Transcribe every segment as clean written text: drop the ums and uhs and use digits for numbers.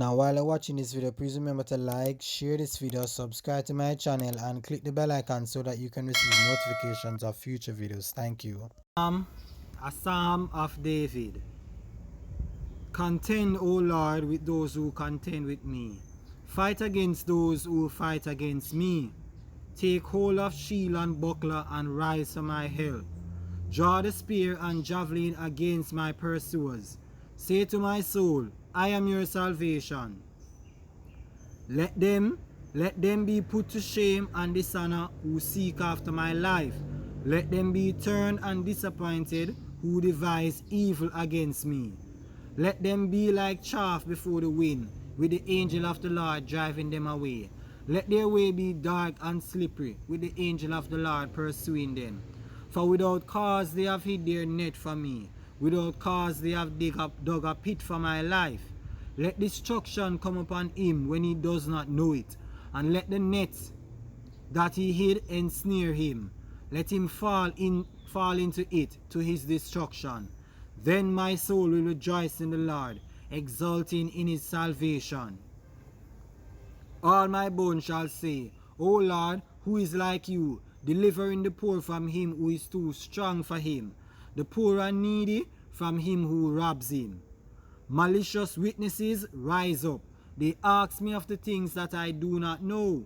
Now while you're watching this video, please remember to like, share this video, subscribe to my channel and click the bell icon so that you can receive notifications of future videos. Thank you. A Psalm of David. Contend, O Lord, with those who contend with me. Fight against those who fight against me. Take hold of shield and buckler and rise for my help. Draw the spear and javelin against my pursuers. Say to my soul, I am your salvation. Let them be put to shame and dishonor who seek after my life. Let them be turned and disappointed who devise evil against me. Let them be like chaff before the wind, with the angel of the Lord driving them away. Let their way be dark and slippery, with the angel of the Lord pursuing them. For without cause they have hid their net for me. Without cause they have dug a pit for my life. Let destruction come upon him when he does not know it, and let the net that he hid ensnare him. Let him fall into it to his destruction. Then my soul will rejoice in the Lord, exulting in his salvation. All my bones shall say, O Lord, who is like you, delivering the poor from him who is too strong for him, the poor and needy from him who robs him. Malicious witnesses rise up. They ask me of the things that I do not know.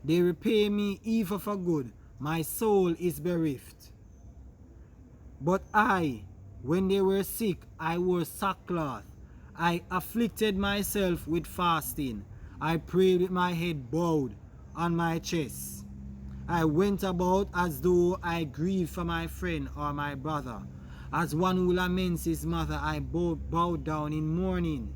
They repay me evil for good. My soul is bereft. But I, when they were sick, I wore sackcloth. I afflicted myself with fasting. I prayed with my head bowed on my chest. I went about as though I grieved for my friend or my brother. As one who laments his mother, I bowed down in mourning.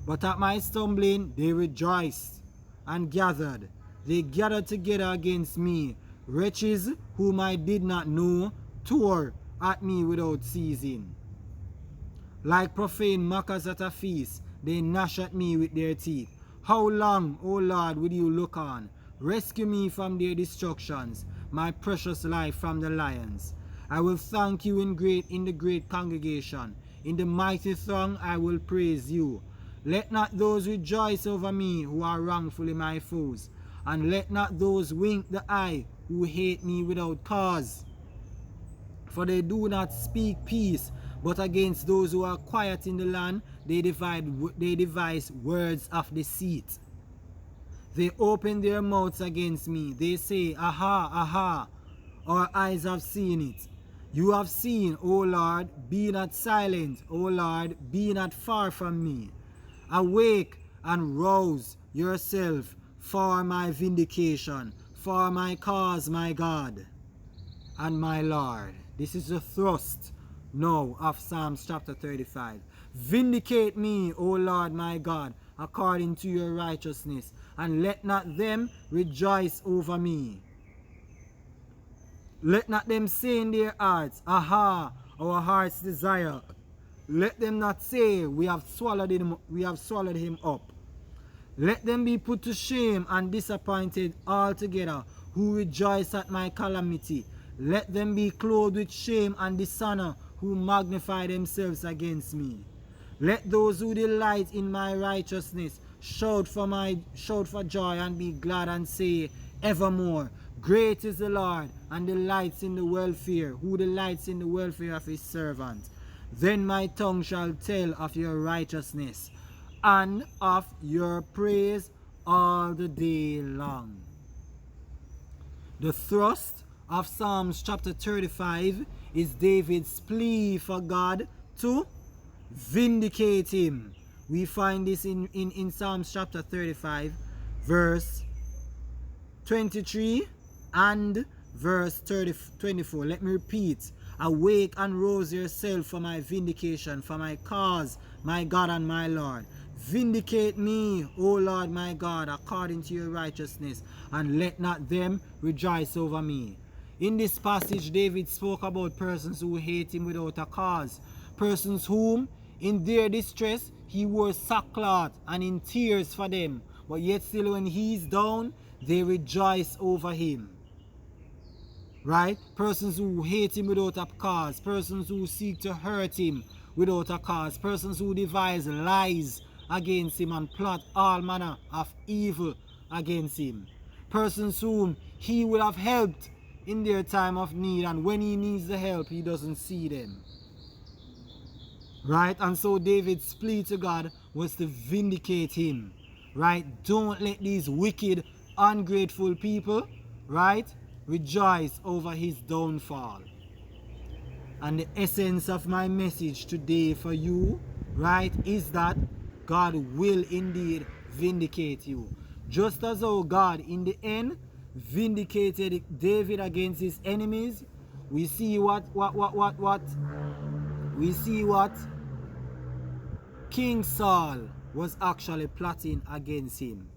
But at my stumbling, they rejoiced and gathered. They gathered together against me. Wretches whom I did not know tore at me without ceasing. Like profane mockers at a feast, they gnash at me with their teeth. How long, O Lord, will you look on? Rescue me from their destructions, my precious life from the lions. I will thank you in the great congregation. In the mighty throng I will praise you. Let not those rejoice over me who are wrongfully my foes, and let not those wink the eye who hate me without cause. For they do not speak peace, but against those who are quiet in the land, they devise words of deceit. They open their mouths against me. They say, Aha, aha, our eyes have seen it. You have seen, O Lord, be not silent, O Lord, be not far from me. Awake and rouse yourself for my vindication, for my cause, my God and my Lord. This is the thrust now of Psalms chapter 35. Vindicate me, O Lord my God, according to your righteousness, and let not them rejoice over me. Let not them say in their hearts, Aha, our heart's desire. Let them not say, we have swallowed him up. Let them be put to shame and disappointed altogether, who rejoice at my calamity. Let them be clothed with shame and dishonor, who magnify themselves against me. Let those who delight in my righteousness shout for joy and be glad and say evermore, Great is the Lord, and delights in the welfare, who delights in the welfare of his servant. Then my tongue shall tell of your righteousness and of your praise all the day long. The thrust of Psalms chapter 35 is David's plea for God to vindicate him. We find this in Psalms chapter 35, verse 23 and verse 24. Let me repeat. Awake and rouse yourself for my vindication, for my cause, my God and my Lord. Vindicate me, O Lord my God, according to your righteousness, and let not them rejoice over me. In this passage, David spoke about persons who hate him without a cause, persons whom, in their distress, he wore sackcloth and in tears for them, but yet still when he's down, they rejoice over him. Right? Persons who hate him without a cause, persons who seek to hurt him without a cause, persons who devise lies against him and plot all manner of evil against him. Persons whom he would have helped in their time of need, and when he needs the help, he doesn't see them. Right? And so David's plea to God was to vindicate him. Right? Don't let these wicked, ungrateful people, right, rejoice over his downfall. And the essence of my message today for you, right, is that God will indeed vindicate you. Just as how God in the end vindicated David against his enemies, we see what King Saul was actually plotting against him.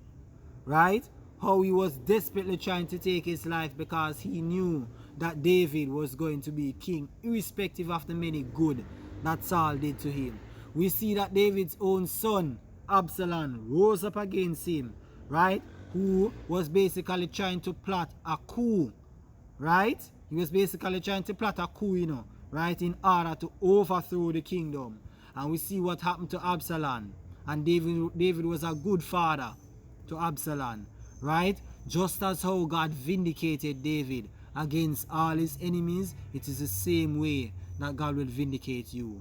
Right? How he was desperately trying to take his life because he knew that David was going to be king, irrespective of the many good that Saul did to him. We see that David's own son, Absalom, rose up against him, right? Who was basically trying to plot a coup, right? He was basically trying to plot a coup, right? In order to overthrow the kingdom. And we see what happened to Absalom. And David was a good father to Absalom, right? Just as how God vindicated David against all his enemies, it is the same way that God will vindicate you.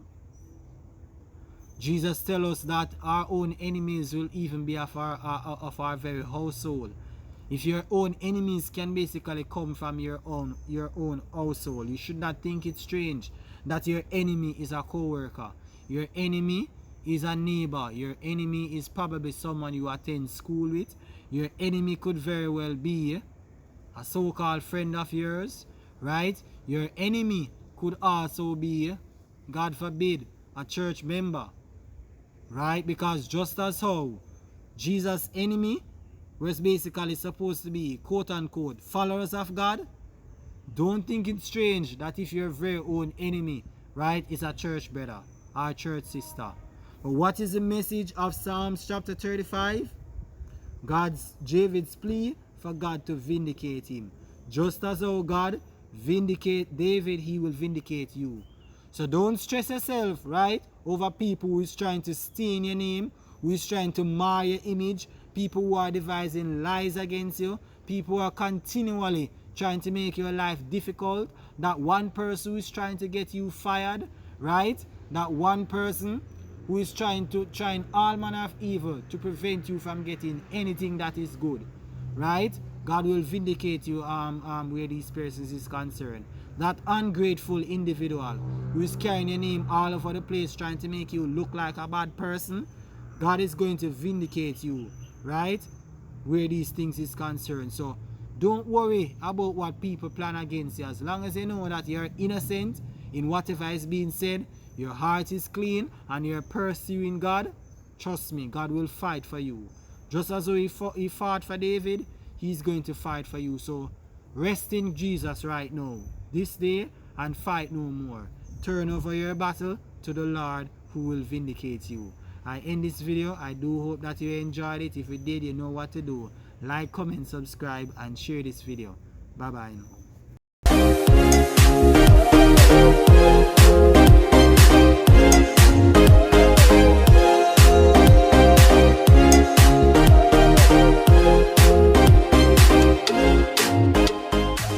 Jesus tells us that our own enemies will even be of our very household. If your own enemies can basically come from your own household, you should not think it strange that your enemy is a co-worker. Your enemy is a neighbor. Your enemy is probably someone you attend school with. Your enemy could very well be a so-called friend of yours, right? Your enemy could also be, God forbid, a church member, right? Because just as how Jesus' enemy was basically supposed to be, quote-unquote, followers of God, don't think it's strange that if your very own enemy, right, is a church brother or a church sister. But what is the message of Psalms chapter 35? David's plea for God to vindicate him. Just as how God vindicate David, he will vindicate you. So don't stress yourself, right, over people who is trying to stain your name, who is trying to mar your image, people who are devising lies against you, people who are continually trying to make your life difficult, that one person who is trying to get you fired, right, that one person who is trying all manner of evil to prevent you from getting anything that is good, right? God will vindicate you where these persons is concerned. That ungrateful individual who is carrying your name all over the place trying to make you look like a bad person, God is going to vindicate you, right, where these things is concerned. So don't worry about what people plan against you. As long as you know that you're innocent in whatever is being said, your heart is clean, and you're pursuing God, trust me, God will fight for you. Just as though he fought for David, he's going to fight for you. So rest in Jesus right now, this day, and fight no more. Turn over your battle to the Lord, who will vindicate you. I end this video. I do hope that you enjoyed it. If you did, you know what to do. Like, comment, subscribe, and share this video. Bye bye now.